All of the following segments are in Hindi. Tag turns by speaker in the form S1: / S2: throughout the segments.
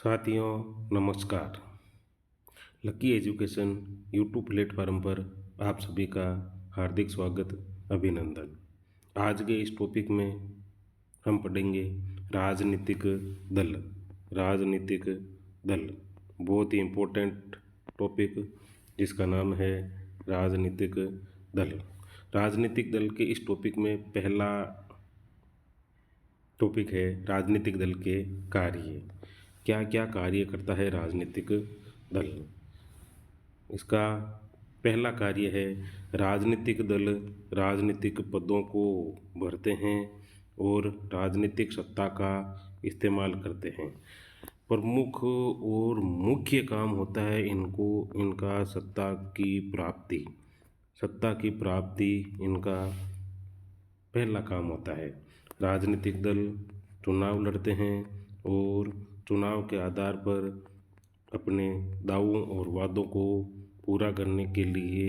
S1: साथियों नमस्कार। लकी एजुकेशन यूट्यूब प्लेटफॉर्म पर आप सभी का हार्दिक स्वागत, अभिनंदन। आज के इस टॉपिक में हम पढ़ेंगे राजनीतिक दल। राजनीतिक दल बहुत ही इम्पोर्टेंट टॉपिक जिसका नाम है राजनीतिक दल। राजनीतिक दल के इस टॉपिक में पहला टॉपिक है राजनीतिक दल के कार्य। क्या क्या कार्य करता है राजनीतिक दल। इसका पहला कार्य है राजनीतिक दल राजनीतिक पदों को भरते हैं और राजनीतिक सत्ता का इस्तेमाल करते हैं। प्रमुख और मुख्य काम होता है इनका सत्ता की प्राप्ति इनका पहला काम होता है। राजनीतिक दल चुनाव लड़ते हैं और चुनाव के आधार पर अपने दावों और वादों को पूरा करने के लिए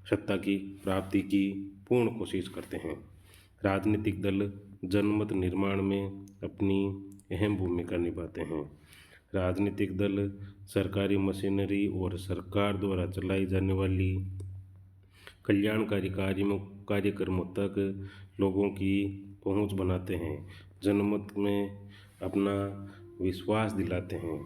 S1: सत्ता की प्राप्ति की पूर्ण कोशिश करते हैं। राजनीतिक दल जनमत निर्माण में अपनी अहम भूमिका निभाते हैं। राजनीतिक दल सरकारी मशीनरी और सरकार द्वारा चलाई जाने वाली कल्याणकारी कार्यक्रमों तक लोगों की पहुंच बनाते हैं, जनमत में अपना विश्वास दिलाते हैं।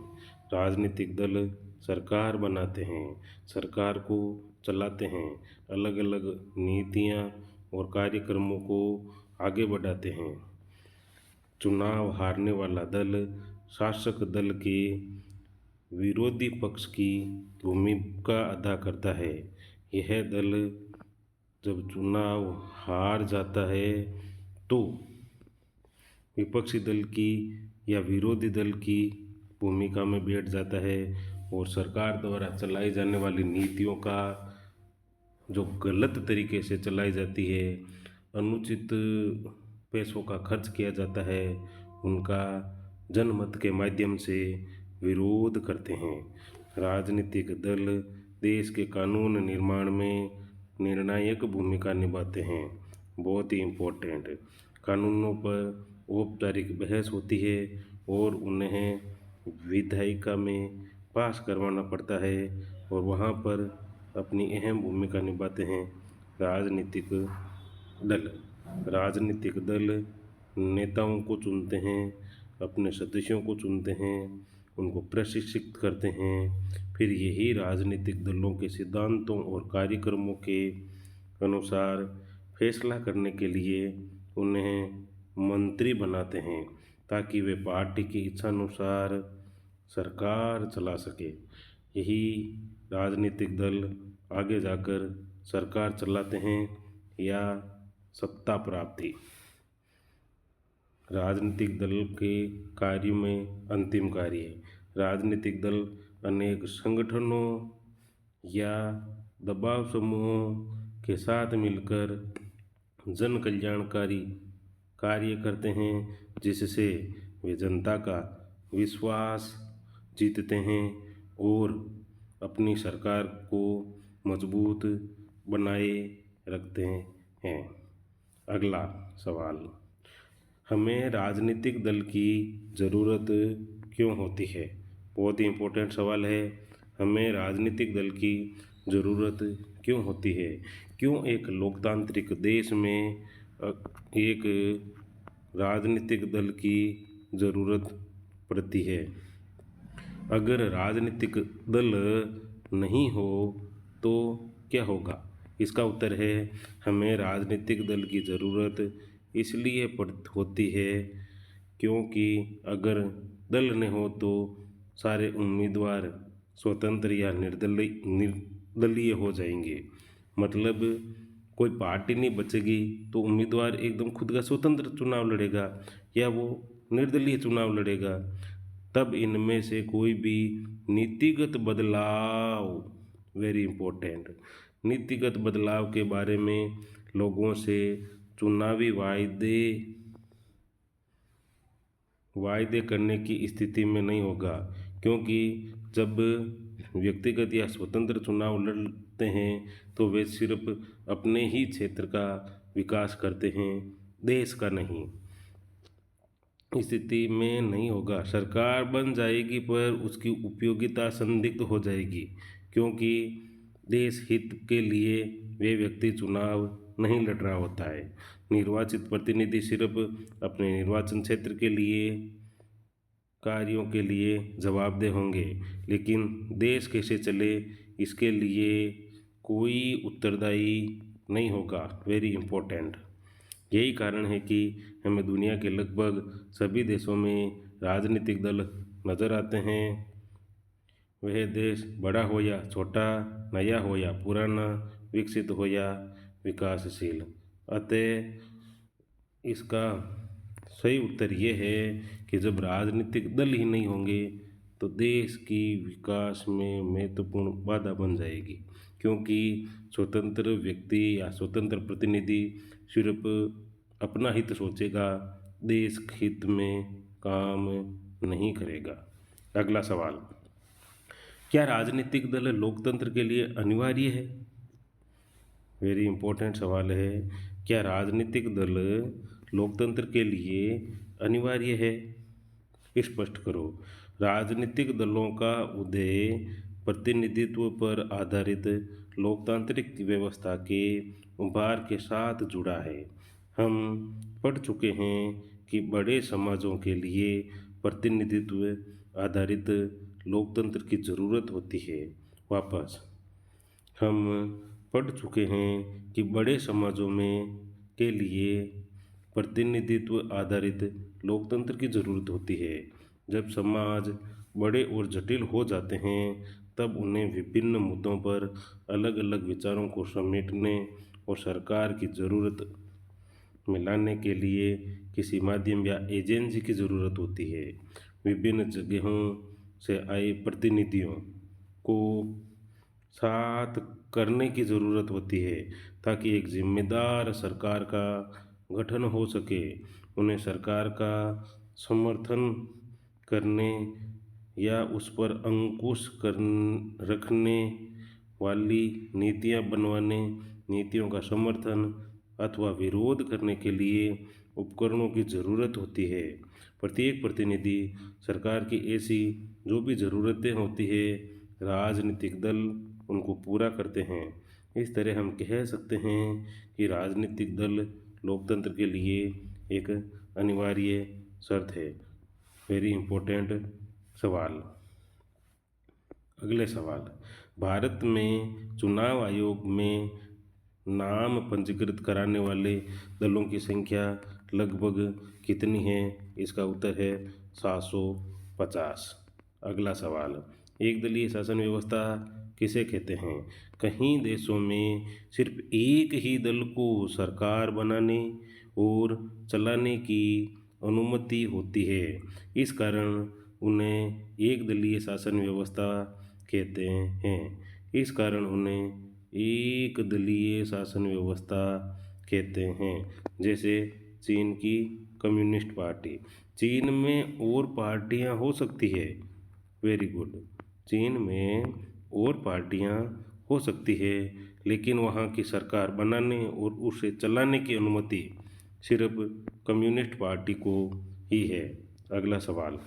S1: राजनीतिक दल सरकार बनाते हैं, सरकार को चलाते हैं, अलग अलग नीतियां और कार्यक्रमों को आगे बढ़ाते हैं। चुनाव हारने वाला दल शासक दल के विरोधी पक्ष की भूमिका अदा करता है। यह दल जब चुनाव हार जाता है तो विपक्षी दल की या विरोधी दल की भूमिका में बैठ जाता है और सरकार द्वारा चलाई जाने वाली नीतियों का जो गलत तरीके से चलाई जाती है, अनुचित पैसों का खर्च किया जाता है, उनका जनमत के माध्यम से विरोध करते हैं। राजनीतिक दल देश के कानून निर्माण में निर्णायक भूमिका निभाते हैं। बहुत ही इम्पोर्टेंट कानूनों पर औपचारिक बहस होती है और उन्हें विधायिका में पास करवाना पड़ता है और वहाँ पर अपनी अहम भूमिका निभाते हैं राजनीतिक दल। राजनीतिक दल नेताओं को चुनते हैं, अपने सदस्यों को चुनते हैं, उनको प्रशिक्षित करते हैं, फिर यही राजनीतिक दलों के सिद्धांतों और कार्यक्रमों के अनुसार फैसला करने के लिए उन्हें मंत्री बनाते हैं ताकि वे पार्टी की इच्छानुसार सरकार चला सके। यही राजनीतिक दल आगे जाकर सरकार चलाते हैं या सत्ता प्राप्ति। राजनीतिक दल के कार्य में अंतिम कार्य राजनीतिक दल अनेक संगठनों या दबाव समूहों के साथ मिलकर जन कल्याणकारी कार्य करते हैं जिससे वे जनता का विश्वास जीतते हैं और अपनी सरकार को मजबूत बनाए रखते हैं। अगला सवाल, हमें राजनीतिक दल की ज़रूरत क्यों होती है। बहुत ही इम्पोर्टेंट सवाल है। हमें राजनीतिक दल की ज़रूरत क्यों होती है। क्यों एक लोकतांत्रिक देश में एक राजनीतिक दल की ज़रूरत पड़ती है। अगर राजनीतिक दल नहीं हो तो क्या होगा। इसका उत्तर है हमें राजनीतिक दल की ज़रूरत इसलिए होती है क्योंकि अगर दल न हो तो सारे उम्मीदवार स्वतंत्र या निर्दलीय हो जाएंगे। मतलब कोई पार्टी नहीं बचेगी तो उम्मीदवार एकदम खुद का स्वतंत्र चुनाव लड़ेगा या वो निर्दलीय चुनाव लड़ेगा। तब इनमें से कोई भी नीतिगत बदलाव, वेरी इम्पोर्टेंट, नीतिगत बदलाव के बारे में लोगों से चुनावी वायदे करने की स्थिति में नहीं होगा। क्योंकि जब व्यक्तिगत या स्वतंत्र चुनाव लड़ते हैं तो वे सिर्फ अपने ही क्षेत्र का विकास करते हैं, देश का नहीं। स्थिति में नहीं होगा। सरकार बन जाएगी पर उसकी उपयोगिता संदिग्ध हो जाएगी, क्योंकि देश हित के लिए वे व्यक्ति चुनाव नहीं लड़ रहा होता है। निर्वाचित प्रतिनिधि सिर्फ अपने निर्वाचन क्षेत्र के लिए कार्यों के लिए जवाबदेह होंगे, लेकिन देश कैसे चले इसके लिए कोई उत्तरदायी नहीं होगा। Very important. यही कारण है कि हमें दुनिया के लगभग सभी देशों में राजनीतिक दल नज़र आते हैं। वह देश बड़ा हो या छोटा, नया हो या पुराना, विकसित हो या विकासशील। अतः इसका सही उत्तर ये है कि जब राजनीतिक दल ही नहीं होंगे तो देश की विकास में महत्वपूर्ण बाधा बन जाएगी, क्योंकि स्वतंत्र व्यक्ति या स्वतंत्र प्रतिनिधि सिर्फ अपना हित सोचेगा, देश हित में काम नहीं करेगा। अगला सवाल, क्या राजनीतिक दल लोकतंत्र के लिए अनिवार्य है? वेरी इंपॉर्टेंट सवाल है। क्या राजनीतिक दल लोकतंत्र के लिए अनिवार्य है? स्पष्ट करो। राजनीतिक दलों का उदय प्रतिनिधित्व पर आधारित लोकतांत्रिक व्यवस्था के उभार के साथ जुड़ा है। हम पढ़ चुके हैं कि बड़े समाजों के लिए प्रतिनिधित्व आधारित लोकतंत्र की ज़रूरत होती है। वापस हम पढ़ चुके हैं कि बड़े समाजों में के लिए प्रतिनिधित्व आधारित लोकतंत्र की ज़रूरत होती है। जब समाज बड़े और जटिल हो जाते हैं तब उन्हें विभिन्न मुद्दों पर अलग अलग विचारों को समेटने और सरकार की ज़रूरत में लाने के लिए किसी माध्यम या एजेंसी की ज़रूरत होती है। विभिन्न जगहों से आए प्रतिनिधियों को साथ करने की ज़रूरत होती है ताकि एक जिम्मेदार सरकार का गठन हो सके। उन्हें सरकार का समर्थन करने या उस पर अंकुश रखने वाली नीतियां बनवाने, नीतियों का समर्थन अथवा विरोध करने के लिए उपकरणों की ज़रूरत होती है। प्रत्येक प्रतिनिधि सरकार की ऐसी जो भी ज़रूरतें होती है राजनीतिक दल उनको पूरा करते हैं। इस तरह हम कह सकते हैं कि राजनीतिक दल लोकतंत्र के लिए एक अनिवार्य शर्त है। वेरी इम्पोर्टेंट सवाल। अगले सवाल, भारत में चुनाव आयोग में नाम पंजीकृत कराने वाले दलों की संख्या लगभग कितनी है? इसका उत्तर है 750। अगला सवाल, एक दलीय शासन व्यवस्था किसे कहते हैं? कई देशों में सिर्फ एक ही दल को सरकार बनाने और चलाने की अनुमति होती है। इस कारण उन्हें एक दलीय शासन व्यवस्था कहते हैं। इस कारण उन्हें एक दलीय शासन व्यवस्था कहते हैं। जैसे चीन की कम्युनिस्ट पार्टी। चीन में और पार्टियां हो सकती है। Very good. चीन में और पार्टियां हो सकती है, लेकिन वहाँ की सरकार बनाने और उसे चलाने की अनुमति सिर्फ कम्युनिस्ट पार्टी को ही है। अगला सवाल,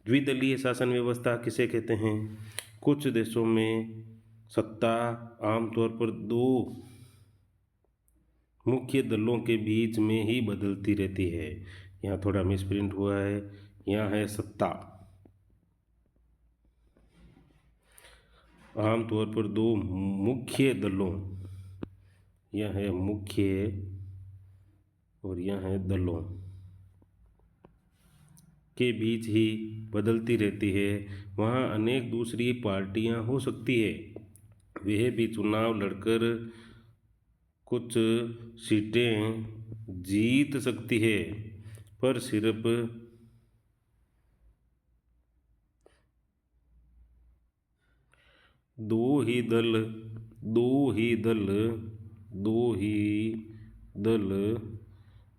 S1: द्विदलीय शासन व्यवस्था किसे कहते हैं? कुछ देशों में सत्ता आमतौर पर दो मुख्य दलों के बीच में ही बदलती रहती है। यहाँ थोड़ा मिसप्रिंट हुआ है, यहाँ है सत्ता आमतौर पर दो मुख्य दलों, यह है मुख्य और यह है दलों के बीच ही बदलती रहती है। वहाँ अनेक दूसरी पार्टियां हो सकती है, वह भी चुनाव लड़कर कुछ सीटें जीत सकती है, पर सिर्फ दो ही दल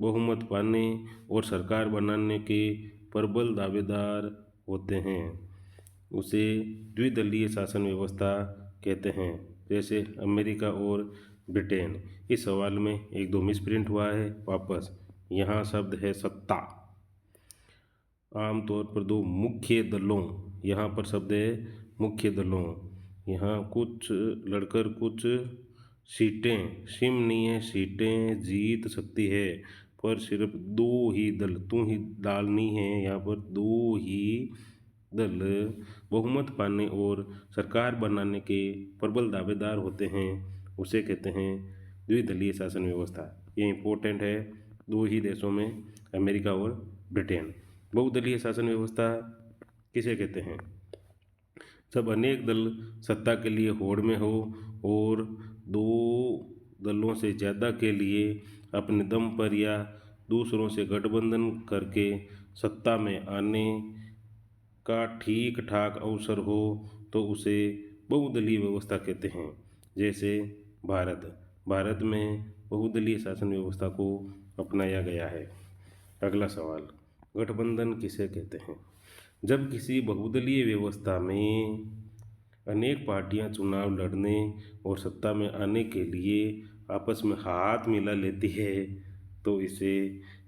S1: बहुमत पाने और सरकार बनाने के प्रबल दावेदार होते हैं। उसे द्विदलीय शासन व्यवस्था कहते हैं। जैसे अमेरिका और ब्रिटेन। इस सवाल में एक दो मिसप्रिंट हुआ है। वापस यहाँ शब्द है सत्ता। आमतौर पर दो मुख्य दलों, यहाँ पर शब्द है मुख्य दलों, यहाँ कुछ लड़कर कुछ सीटें, सिम नहीं है, सीटें जीत सकती है, पर सिर्फ दो ही दल, तू ही डालनी है, यहाँ पर दो ही दल बहुमत पाने और सरकार बनाने के प्रबल दावेदार होते हैं, उसे कहते हैं द्विदलीय शासन व्यवस्था। ये इम्पोर्टेंट है, दो ही देशों में, अमेरिका और ब्रिटेन। बहुदलीय शासन व्यवस्था किसे कहते हैं? जब अनेक दल सत्ता के लिए होड़ में हो और दो दलों से ज़्यादा के लिए अपने दम पर या दूसरों से गठबंधन करके सत्ता में आने का ठीक ठाक अवसर हो तो उसे बहुदलीय व्यवस्था कहते हैं। जैसे भारत में बहुदलीय शासन व्यवस्था को अपनाया गया है। अगला सवाल, गठबंधन किसे कहते हैं? जब किसी बहुदलीय व्यवस्था में अनेक पार्टियां चुनाव लड़ने और सत्ता में आने के लिए आपस में हाथ मिला लेती है तो इसे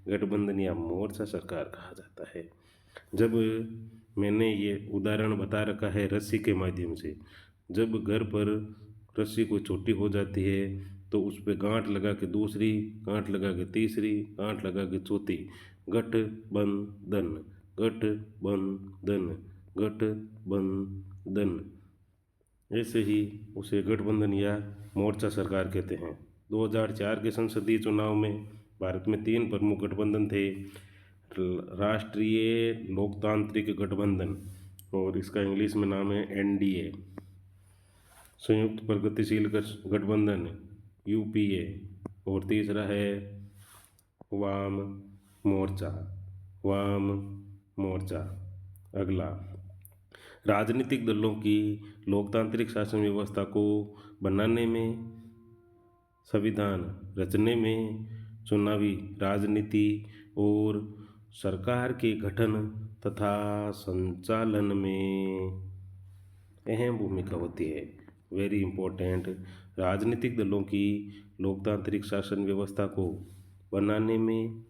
S1: गठबंधन या मोर्चा सरकार कहा जाता है। जब मैंने ये उदाहरण बता रखा है रस्सी के माध्यम से, जब घर पर रस्सी कोई छोटी हो जाती है तो उस पर गांठ लगा के दूसरी, गांठ लगा के तीसरी, गांठ लगा के चौथी, गठबंधन, गठबंधन, गठबंधन, ऐसे ही उसे गठबंधन या मोर्चा सरकार कहते हैं। 2004 के संसदीय चुनाव में भारत में 3 प्रमुख गठबंधन थे। राष्ट्रीय लोकतांत्रिक गठबंधन, और इसका इंग्लिश में नाम है एनडीए, संयुक्त प्रगतिशील गठबंधन यूपीए, और तीसरा है वाम मोर्चा, वाम मोर्चा। अगला, राजनीतिक दलों की लोकतांत्रिक शासन व्यवस्था को बनाने में, संविधान रचने में, चुनावी राजनीति और सरकार के गठन तथा संचालन में अहम भूमिका होती है। वेरी इम्पोर्टेंट, राजनीतिक दलों की लोकतांत्रिक शासन व्यवस्था को बनाने में,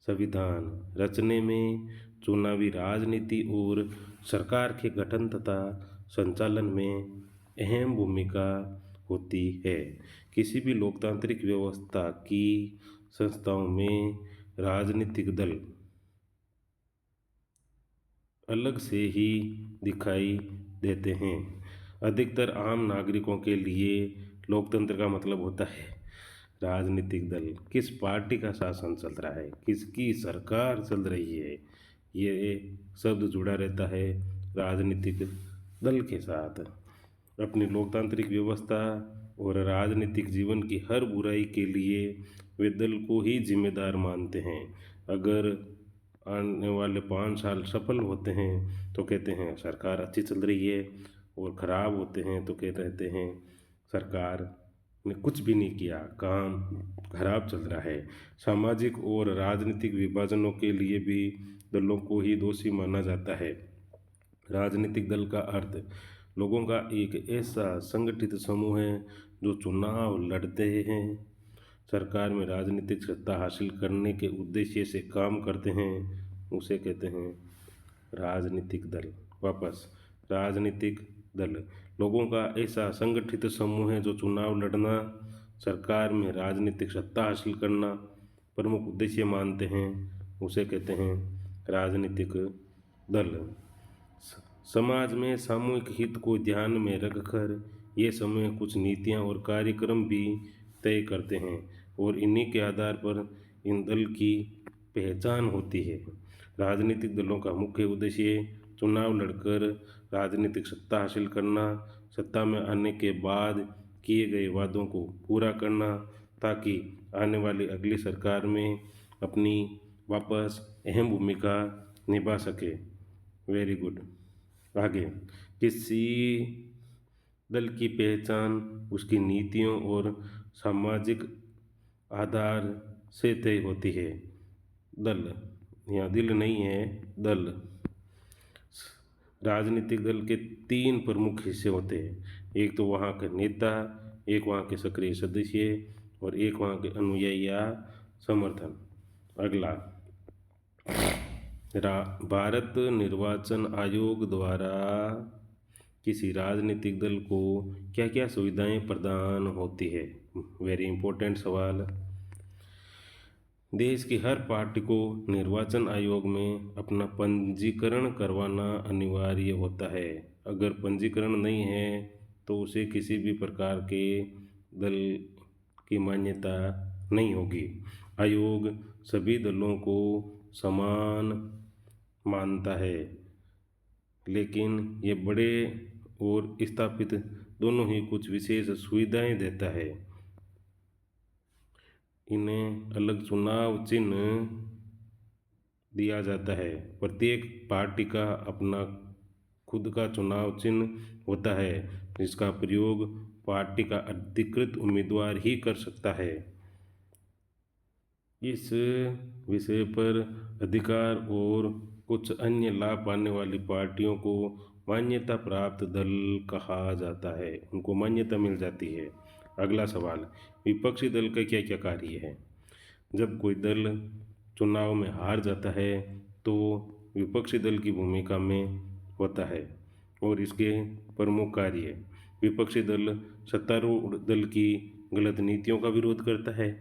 S1: संविधान रचने में, चुनावी राजनीति और सरकार के गठन तथा संचालन में अहम भूमिका होती है। किसी भी लोकतांत्रिक व्यवस्था की संस्थाओं में राजनीतिक दल अलग से ही दिखाई देते हैं। अधिकतर आम नागरिकों के लिए लोकतंत्र का मतलब होता है राजनीतिक दल किस पार्टी का शासन चल रहा है, किसकी सरकार चल रही है, ये शब्द जुड़ा रहता है राजनीतिक दल के साथ। अपनी लोकतांत्रिक व्यवस्था और राजनीतिक जीवन की हर बुराई के लिए वे दल को ही जिम्मेदार मानते हैं। अगर आने वाले 5 साल सफल होते हैं तो कहते हैं सरकार अच्छी चल रही है, और ख़राब होते हैं तो कहते रहते हैं सरकार ने कुछ भी नहीं किया, काम खराब चल रहा है। सामाजिक और राजनीतिक विभाजनों के लिए भी दलों को ही दोषी माना जाता है। राजनीतिक दल का अर्थ लोगों का एक ऐसा संगठित समूह है जो चुनाव लड़ते हैं, सरकार में राजनीतिक सत्ता हासिल करने के उद्देश्य से काम करते हैं, उसे कहते हैं राजनीतिक दल। वापस, राजनीतिक दल लोगों का ऐसा संगठित समूह है जो चुनाव लड़ना, सरकार में राजनीतिक सत्ता हासिल करना प्रमुख उद्देश्य मानते हैं, उसे कहते हैं राजनीतिक दल। समाज में सामूहिक हित को ध्यान में रखकर ये समूह कुछ नीतियां और कार्यक्रम भी तय करते हैं और इन्हीं के आधार पर इन दल की पहचान होती है। राजनीतिक दलों का मुख्य उद्देश्य चुनाव लड़कर राजनीतिक सत्ता हासिल करना, सत्ता में आने के बाद किए गए वादों को पूरा करना ताकि आने वाली अगली सरकार में अपनी वापस अहम भूमिका निभा सके। Very good. आगे, किसी दल की पहचान उसकी नीतियों और सामाजिक आधार से तय होती है। दल, यहाँ दिल नहीं है, दल। राजनीतिक दल के 3 प्रमुख हिस्से होते हैं, एक तो वहाँ के नेता, एक वहाँ के सक्रिय सदस्य और एक वहाँ के अनुयायी या समर्थन। अगला, भारत निर्वाचन आयोग द्वारा किसी राजनीतिक दल को क्या क्या सुविधाएं प्रदान होती है? वेरी इंपॉर्टेंट सवाल। देश की हर पार्टी को निर्वाचन आयोग में अपना पंजीकरण करवाना अनिवार्य होता है। अगर पंजीकरण नहीं है तो उसे किसी भी प्रकार के दल की मान्यता नहीं होगी। आयोग सभी दलों को समान मानता है, लेकिन ये बड़े और स्थापित दोनों ही कुछ विशेष सुविधाएं देता है। इन्हें अलग चुनाव चिन्ह दिया जाता है। प्रत्येक पार्टी का अपना खुद का चुनाव चिन्ह होता है, जिसका प्रयोग पार्टी का अधिकृत उम्मीदवार ही कर सकता है। इस विषय पर अधिकार और कुछ अन्य लाभ पाने वाली पार्टियों को मान्यता प्राप्त दल कहा जाता है, उनको मान्यता मिल जाती है। अगला सवाल, विपक्षी दल का क्या क्या कार्य है? जब कोई दल चुनाव में हार जाता है तो विपक्षी दल की भूमिका में होता है, और इसके प्रमुख कार्य, विपक्षी दल सत्तारूढ़ दल की गलत नीतियों का विरोध करता है,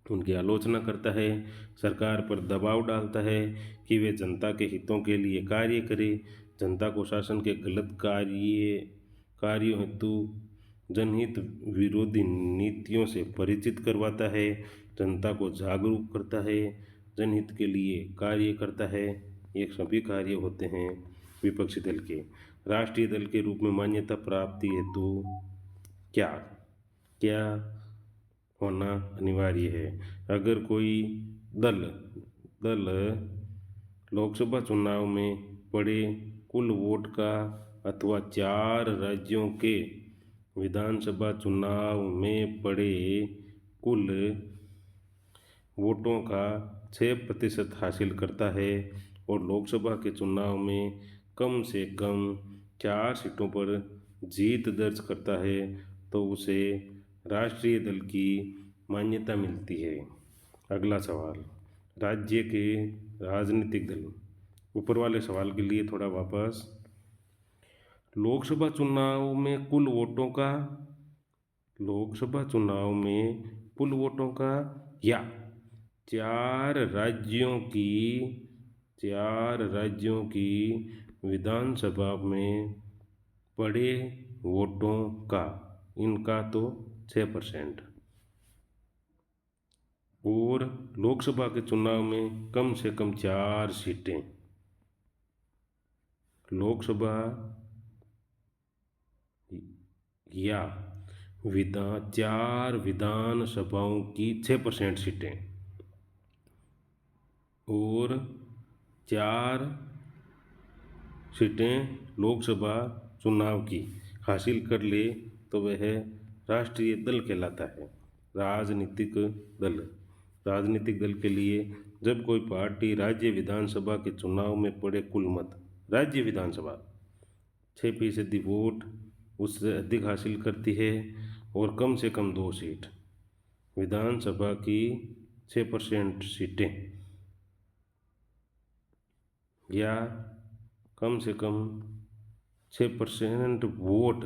S1: उनकी आलोचना करता है, सरकार पर दबाव डालता है कि वे जनता के हितों के लिए कार्य करे, जनता को शासन के गलत कार्यों हेतु जनहित विरोधी नीतियों से परिचित करवाता है, जनता को जागरूक करता है, जनहित के लिए कार्य करता है। ये सभी कार्य होते हैं विपक्षी दल के। राष्ट्रीय दल के रूप में मान्यता प्राप्ति हेतु क्या क्या होना अनिवार्य है? अगर कोई दल लोकसभा चुनाव में पड़े कुल वोट का अथवा 4 राज्यों के विधानसभा चुनाव में पड़े कुल वोटों का 6% हासिल करता है और लोकसभा के चुनाव में कम से कम 4 सीटों पर जीत दर्ज करता है, तो उसे राष्ट्रीय दल की मान्यता मिलती है। अगला सवाल, राज्य के राजनीतिक दल। ऊपर वाले सवाल के लिए थोड़ा वापस, लोकसभा चुनाव में कुल वोटों का या 4 राज्यों की विधानसभा में पड़े वोटों का, इनका तो 6%, और लोकसभा के चुनाव में कम से कम 4 सीटें, लोकसभा या 4 विधानसभाओं की 6% सीटें और 4 सीटें लोकसभा चुनाव की हासिल कर ले तो वह राष्ट्रीय दल कहलाता है। राजनीतिक दल के लिए जब कोई पार्टी राज्य विधानसभा के चुनाव में पड़े कुल मत, राज्य विधानसभा 6% वोट उससे अधिक हासिल करती है और कम से कम 2 सीट, विधानसभा की 6% सीटें या कम से कम 6% वोट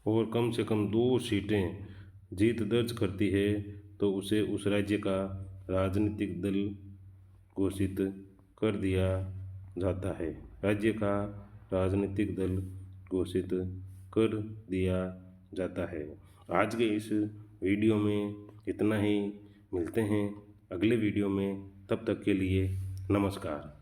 S1: और कम से कम 2 सीटें जीत दर्ज करती है, तो उसे उस राज्य का राजनीतिक दल घोषित कर दिया जाता है। राज्य का राजनीतिक दल घोषित कर दिया जाता है। आज के इस वीडियो में इतना ही। मिलते हैं अगले वीडियो में, तब तक के लिए नमस्कार।